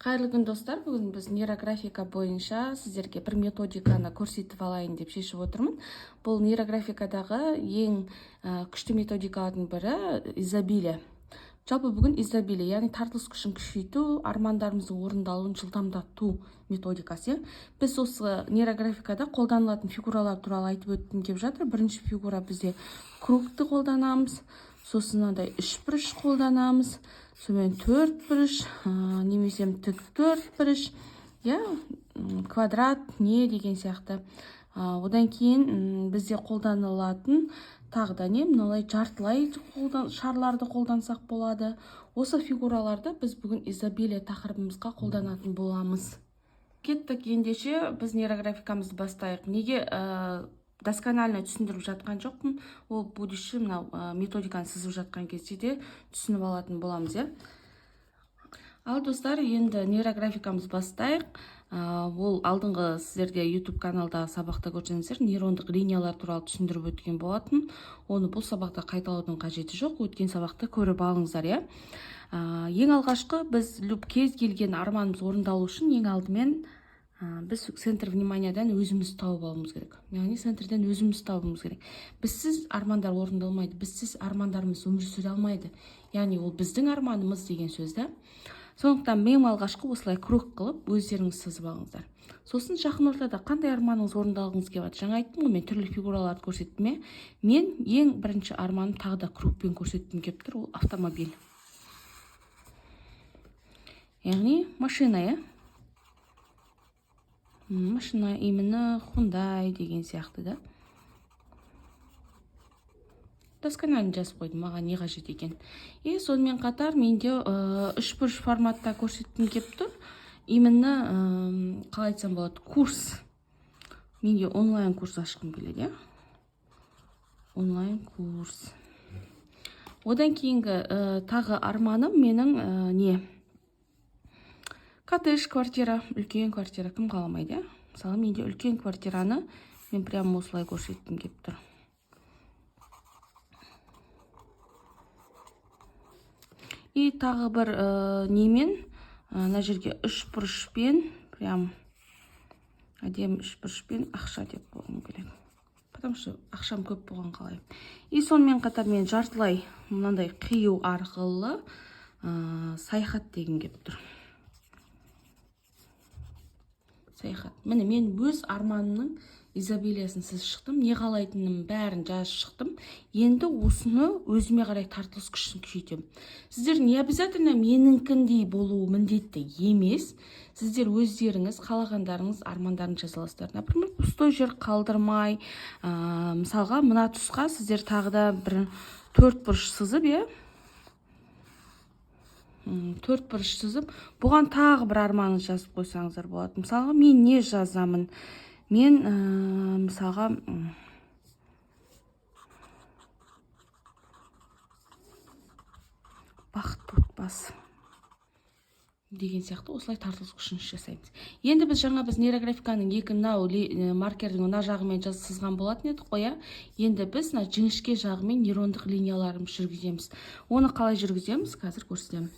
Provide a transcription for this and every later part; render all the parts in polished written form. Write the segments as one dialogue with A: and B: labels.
A: Қайырлы күн достар, бүгін біз нейрографика бойынша сіздерге бір методиканы көрсетіп алайын деп шешіп отырмын. Бұл нейрографикадағы ең күшті методикалардың бірі изобилие. Жалпы бүгін изобилие, яғни тартылыс күшін күшейту, армандарымыздың орындалуын жылдамдату методикасы. Біз осы нейрографикада қолданылатын фигуралар туралы айтып өткім келіп жатыр. Бірінші фигура бізде кругты қолданамыз, сосын мынандай үшбұрыш қолданамыз, сонымен төртбұрыш, немесе тік төртбұрыш, квадрат, не деген сияқты. Одан кейін бізде қолданылатын тағы да мыналай жартылай шарларды қолдансақ болады. Осы фигураларды біз бүгін изобилие тақырыбымызға қолданатын боламыз. Кеттік, ендеше біз нейрографикамызды бастайық. Неге досконально түсіндіріп жатқан жоқпын, ол будущий методиканы сызып жатқан кезде де түсініп алатын боламыз. Ал достар, енді нейрографикамыз бастайық. Ол алдыңғы сіздерге YouTube каналда сабақта көрсеңіздер, нейрондық линиялар туралы түсіндіріп өткен болатын. Оны бұл сабақта қайталаудың қажеті жоқ, өткен сабақта көріп алыңыздар. Ең алғашқы біз кез келген арманымыз орындалу үшін ең алдымен біз центр вниманиядан өзіміз тауып алуымыз керек. Яғни центрден өзіміз табуымыз керек. Бізсіз армандар орындалмайды, бізсіз армандарымыз өмір сүре алмайды. Яғни ол біздің арманымыз деген сөз. Сондықтан ең алғашқы осылай круг қылып өздеріңіз сызып алыңыздар. Сосын жақын ортада қандай арманыңыз орындалғыңыз келіп жатыр. Жаңа айттым ғой, мен түрлі фигураларды көрсеттім. Мен ең бірінші арманым тағы да кругпен көрсеткім келіп тұр, ол автомобиль. Яғни машина, машина, именно Hyundai деген сияқты, досконально жазып қойдым, маған не қажет екен. Сонымен қатар менде үшбұрыш форматта көрсеткім келіп тұр. Именно қалай айтсам болады, курс. Менде онлайн курс ашқым келеді, онлайн курс. Одан кейінгі тағы арманым менің коттедж, квартира, үлкен квартира, кім қаламайды. Мысалы, менде үлкен квартираны мен прямо осылай көрсеткім келіп тұр. И тағы бір немен, мына жерге үшбұрышпен, прям әдемі үшбұрышпен ақша деп болғым келеді. Потому что ақшам көп болған қалай. И сонымен қатар мен жартылай мынандай қию арқылы саяхат деген келіп тұр. Саяхат. Міне мен өз арманымның изобилиясын сіз шықтым, не қалайтыным бәрін жазып шықтым. Енді осыны өзіме қарай тартылыс күшін күшейтемін. Сіздер не обязательно меніңкіндей болуы міндетті емес. Сіздер өздеріңіз қалағандарыңыз армандарын жаза аласыздар. Например, пустой жер қалдырмай, мысалға мына тұсқа сіздер тағы да бір төртбұрыш сызып, төртбұрыш сызып, бұған тағы бір арманыңыз жазып қойсаңыздар болады. Мысалға мен не жазамын? Мен мысалға бақытты отбасы деген сияқты осылай тартылыс күшін жасаймыз. Енді біз нейрографиканың екі маркердің мына жағымен сызған болатын едік қой. Енді біз жіңішке жағымен нейрондық линияларымыз жүргіземіз. Оны қалай жүргіземіз, қазір көрсетемін.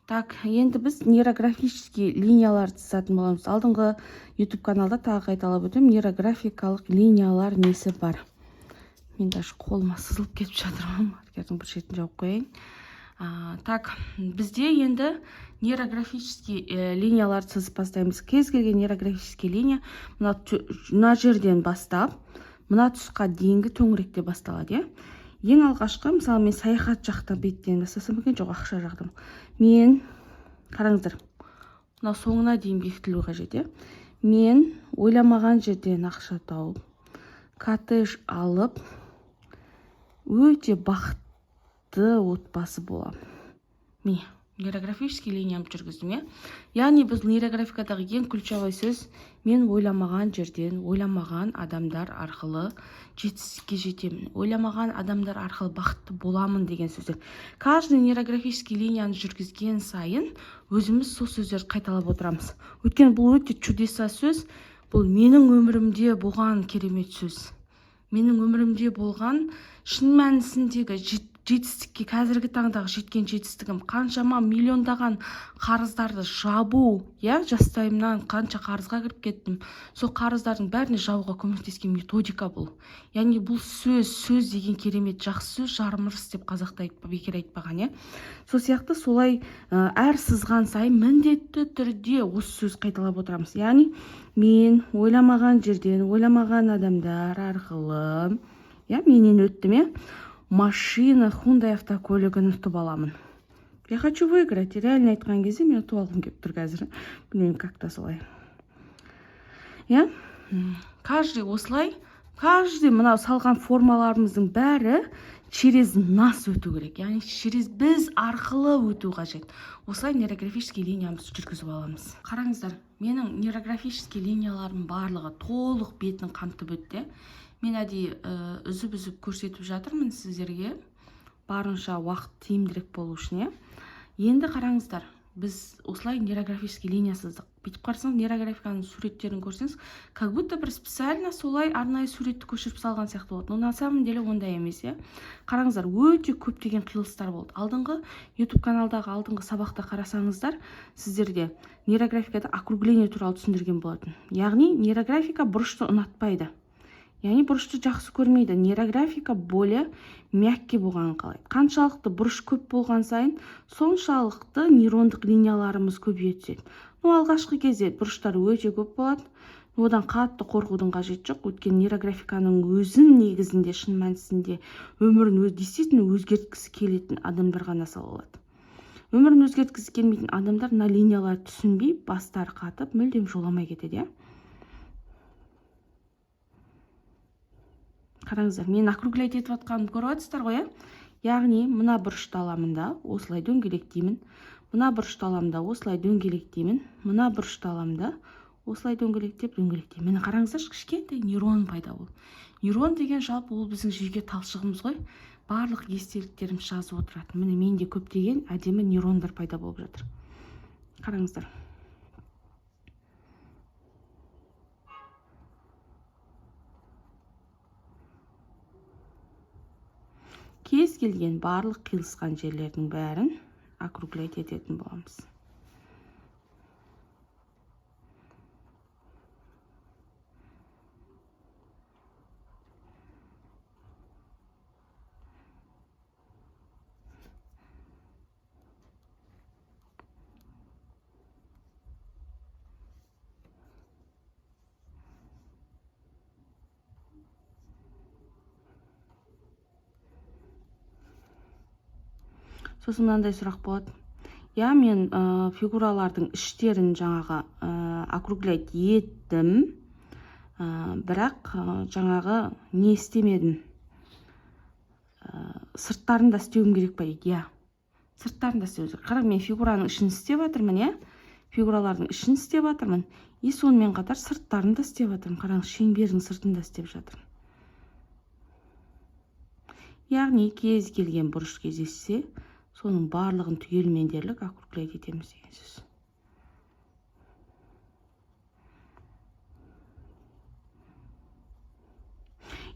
A: Так, енді біз нейрографический линияларды сызатын боламыз. Алдыңғы YouTube каналда тағы қайталап өтем, нейрографикалық линиялар несі бар. Мен даже қолыма сызылып кетіп жатырмын, маркердің бір шетін жауып қояйын. Так, бізде енді нейрографический линияларды сызып бастаймыз. Кез келген нейрографический линия мына жерден бастап, мына тұсқа дейінгі төңіректе басталады. Ең алғашқы, мысалы, мен саяхат жақта беттен бастасам екен, жоқ, ақша жақтым. Мен, қараңыздар, мына соңына дейін бекітілу қажет. Мен ойламаған жерден ақша тауып, коттедж алып, өте бақытты отбасы болам. Міне, нейрографический линиямды жүргіздім. Яғни біз нейрографикадағы ең ключевой сөз, мен ойламаған жерден, ойламаған адамдар арқылы жетістікке жетемін. Ойламаған адамдар арқылы бақытты боламын деген сөздер. Каждый нейрографический линияны жүргізген сайын өзіміз сол сөздерді қайталап отырамыз. Өйткені бұл өте чудеса сөз, бұл менің өмірімде болған керемет сөз. Менің өмірімде болған шын мәнісіндегі жетістікке, қазіргі таңдағы жеткен жетістігім қаншама миллиондаған қарыздарды жабу, жастайымнан қанша қарызға кіріп кеттім. Сол қарыздардың бәріне жабуға көмектескен методика бұл. Яғни бұл сөз деген керемет жақсы сөз, жарым ырыс деп қазақта бекер айтпаған, Сол сияқты солай әр сызған сайын міндетті түрде осы сөз қайталап отырамыз. Яғни мен ойламаған жерден, ойламаған адамдар арқылы, менен өттім, машина, Hyundai автокөлігін ұтып аламын. Я хочу выиграть. Реально айтқан кезде мен ұтып алғым келіп тұр қазір. Білмеймін, как-то солай. Каждый осылай, мынау салған формаларымыздың бәрі через нас өту керек. Яғни через біз арқылы өту қажет. Осылай нейрографический линиямызды жүргізіп аламыз. Қараңыздар, менің нейрографический линияларым барлығы толық бетін қамтып өтті. Мен әдейі үзіп көрсетіп жатырмын сіздерге, барынша уақыт тиімдірек болу үшін. Енді қараңыздар, біз осылай нейрографический линия сыздық. Бүйтіп қарасаңыз, нейрографиканың суреттерін көрсеңіз, как будто бір специально солай арнайы суретті көшіріп салған сияқты болады. Но на самом деле ондай емес, Қараңыздар, өте көптеген қиылыстар болды. Алдыңғы YouTube каналдағы алдыңғы сабақта қарасаңыздар, сіздерде нейрографикада округление туралы түсіндірген болатын. Яғни нейрографика бұрышты ұнатпайды. Яғни бұрышты жақсы көрмейді. Нейрографика более мягкий болғанын қалайды. Қаншалықты бұрыш көп болған сайын, соншалықты нейрондық линияларымыз көбейе түседі. Алғашқы кезде бұрыштар өте көп болады. Одан қатты қорқудың қажеті жоқ. Өйткені нейрографиканың өзін негізінде, шын мәнісінде өмірін действительно өзгерткісі келетін адамдар ғана сала алады. Өмірін өзгерткісі келмейтін адамдар мына линияларды түсінбей, бастары қатып, мүлдем жоламай кетеді, Қараңыздар, мен округлять етіп атқанымды көріп жатсыздар ғой, Яғни, мына бұрышты аламын да, осылай дөңгелектеймін. Мына бұрышты аламын да, осылай дөңгелектеймін. Мына бұрышты аламын да, осылай дөңгелектеймін. Мені қараңыздаршы, кішкентай нейрон пайда болды. Нейрон деген жалпы ол біздің жүйке талшығымыз ғой. Барлық естеліктерім жазып отырады. Міне менде көптеген әдемі нейрондар пайда болып жатыр. Қараңыздар. Кез келген барлық қиылысқан жерлердің бәрін округлять ететін боламыз. Сосын мынандай сұрақ болады. Мен фигуралардың іштерін жаңағы округлять еттім, бірақ жаңағы не істемедім. Сырттарын да істеуім керек па дейді. Сырттарын да істеуім керек. Қарап, мен фигураның ішін істеп жатырмын, Фигуралардың ішін істеп жатырмын. И сонымен қатар сырттарын да істеп жатырмын. Қараңыз, шеңбердің сыртын да істеп жатырмын. Яғни кез келген бұрыш кездессе, соның барлығын түгелімен дерлік округлять етеміз деген сөз.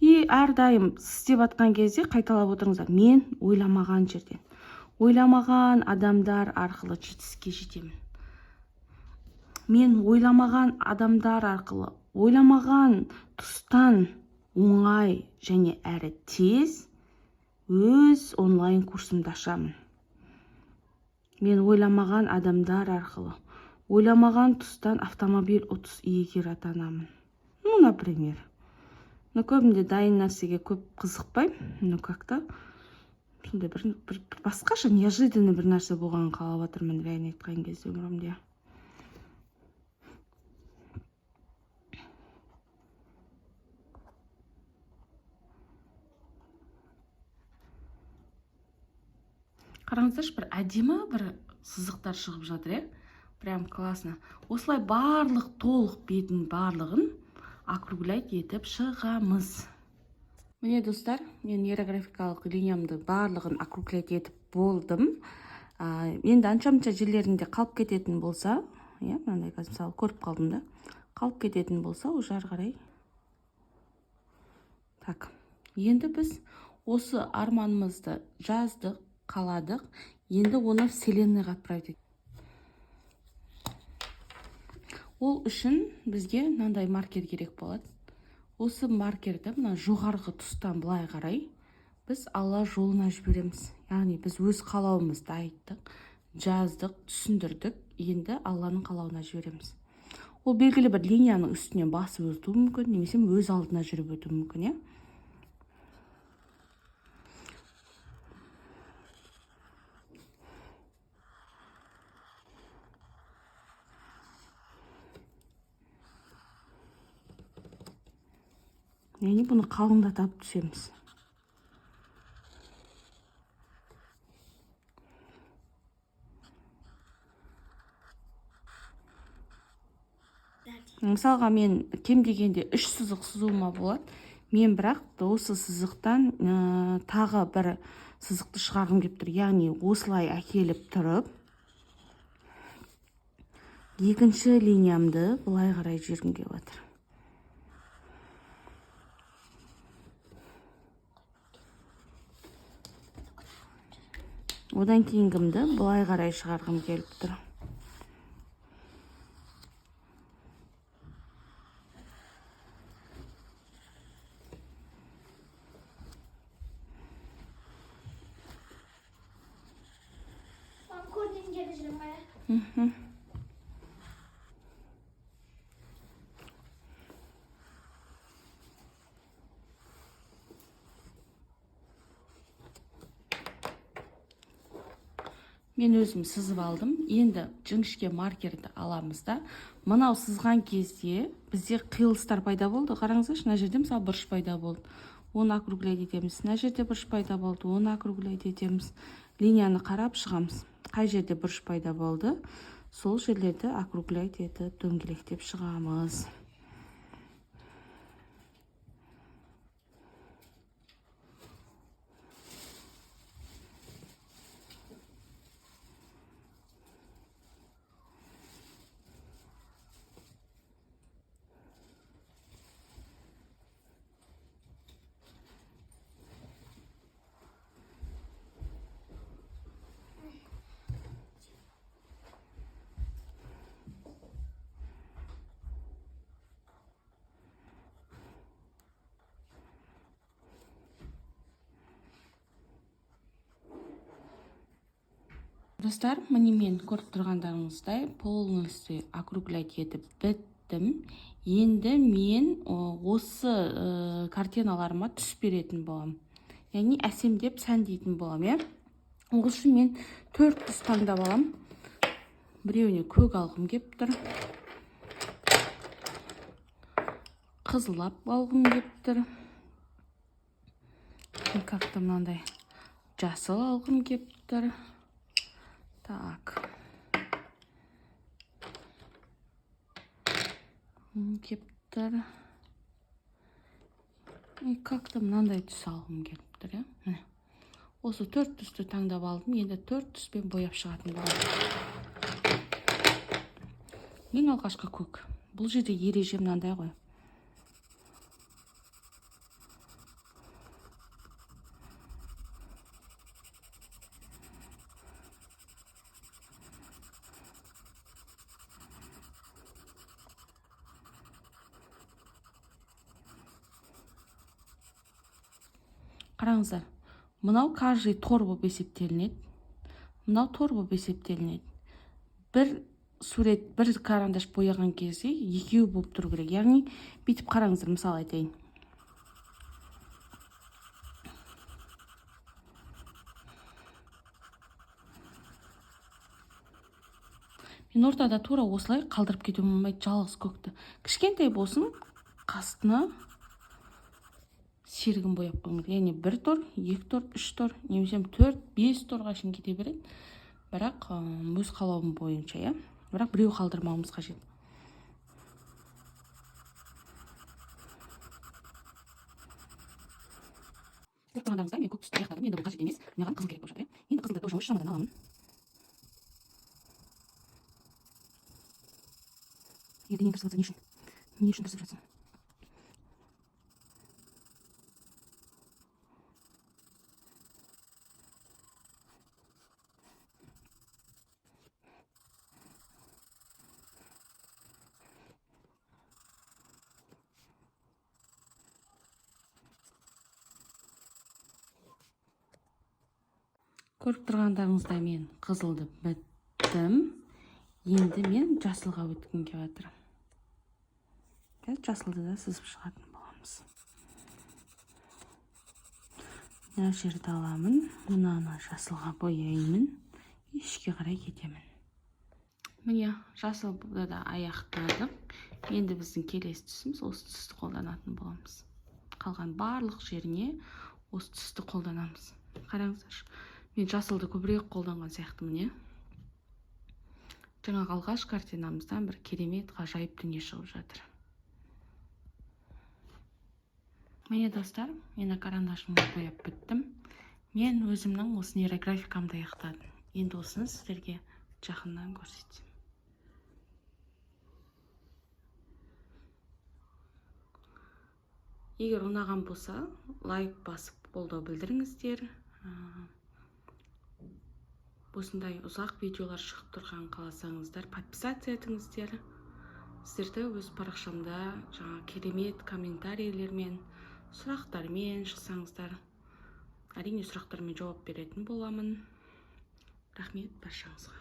A: И әрдайым істеп атқан кезде қайталап отырыңыздар. Мен ойламаған жерден, ойламаған адамдар арқылы жетістікке жетемін. Мен ойламаған адамдар арқылы, ойламаған тұстан оңай және әрі тез өз онлайн курсымды ашамын. Мен ойламаған адамдар арқылы, ойламаған тұстан автомобиль ұтыс иегері атанамын. Например. Көбінде дайын нәрсеге көп қызықпаймын. Как-то сондай бір басқаша неожиданный бір нәрсе болғанын қалап жатырмын, реально айтқан кезде өмірімде. Қараңыздаршы, бір әдемі бір сызықтар шығып жатыр, Прям классно. Осылай барлық толық бетін барлығын округлять етіп шығамыз. Міне достар, мен нейрографикалық линиямды барлығын округлять етіп болдым. Енді анша-мұнша жерлерінде қалып кететін болса, мынандай қазір мысалы көріп қалдым да, қалып кететін болса, уже ары қарай. Так, енді біз Осы арманымызды жаздық, қаладық. Енді оны вселенныйға отправить етеді. Ол үшін бізге мынандай маркер керек болады. Осы маркерді мына жоғарғы тұстан былай қарай біз Алла жолына жібереміз. Яғни біз өз қалауымызды айттық, жаздық, түсіндірдік, енді Алланың қалауына жібереміз. Ол белгілі бір линияның үстінен басып өтуі мүмкін, немесе өз алдына жүріп өтуі мүмкін, Яғни бұны қалыңдатып түсеміз. Мысалға мен кем дегенде 3 сызық сызуыма болады. Мен бірақ осы сызықтан тағы бір сызықты шығарғым келіп тұр. Яғни осылай әкеліп тұрып, екінші линиямды былай қарай жібергім келіп отыр. Одан кейінгімді былай қарай шығарғым келіп тұр. Мен өзім сызып алдым. Енді жіңішке маркерді аламыз да, мынау сызған кезде бізде қиылыстар пайда болды. Қараңыздаршы, мына жерде мысалы бұрыш пайда болды. Оны округлять етеміз. Мына жерде бұрыш пайда болды. Оны округлять етеміз. Линияны қарап шығамыз. Қай жерде бұрыш пайда болды, сол жерлерді округлять етіп, дөңгелектеп шығамыз. Достар, міне мен көріп тұрғандарыңыздай полностью округлять етіп біттім. Енді мен осы картиналарыма түс беретін болам. Яғни әсемдеп сәндейтін болам, Ол үшін мен 4 түс таңдап алам. Біреуіне көк алғым келіп тұр. Қызылап алғым келіп тұр. Как-то мынандай жасыл алғым келіп тұр. Так. Кептір. Как-то мынандай түс алғым келіп тұр, Осы 4 түсті таңдап алдым. Енді 4 түспен бояп шығатын болады. Ең алғашқы көк. Бұл жерде ереже мынандай ғой. Қараңыздар, мынау каждый тор болып есептелінеді. Мынау тор болып есептелінеді. Бір сурет, бір карандаш бояған кезде екеу болып тұру керек. Яғни, бүйтіп қараңыздар, мысалы айтайын. Мен ортада тура осылай қалдырып кетуім болмайды, жалғыз көкті. Кішкентай болсын, қастына серігін бояп қойыңыз. Яғни 1 тор, 2 тор, 3 тор, немесе 4-5 торға шейін кете береді. Бірақ өз қалауым бойынша, Бірақ біреу қалдырмауымыз қажет. Көріп тұрғандарыңызда мен көк түсті аяқтадым. Енді бұл қажет емес. Маған қызыл керек болып жатыр. Енді қызылды тоже осы шамадан аламын. Енді не тырысып жатса, не үшін? Не үшін тырысып жатса? Көріп тұрғандарыңыздай мен қызылды біттім. Енді мен жасылға өткім келіп жатыр. Жасылды да сызып шығатын боламыз. Мына жерді аламын, мынаны жасылға бояймын, ішке қарай кетемін. Міне жасылды да аяқтадық. Енді біздің келесі түсіміз осы түсті қолданатын боламыз. Қалған барлық жеріне осы түсті қолданамыз. Қараңыздаршы, мен жасылды көбірек қолданған сияқтымын, жаңағы алғаш картинамыздан бір керемет ғажайып дүние шығып жатыр. Міне достар, мен карандашымды бояп біттім. Мен өзімнің осы нейрографикамды аяқтадым. Енді осыны сіздерге жақыннан көрсетсем. Егер ұнаған болса, лайк басып қолдау білдіріңіздер. Осындай ұзақ видеолар шығып тұрған қаласаңыздар, подписация етіңіздер. Сіздерді өз парақшамда жаңа керемет комментарийлермен, сұрақтармен шықсаңыздар, әрине сұрақтармен жауап беретін боламын. Рахмет баршаңызға.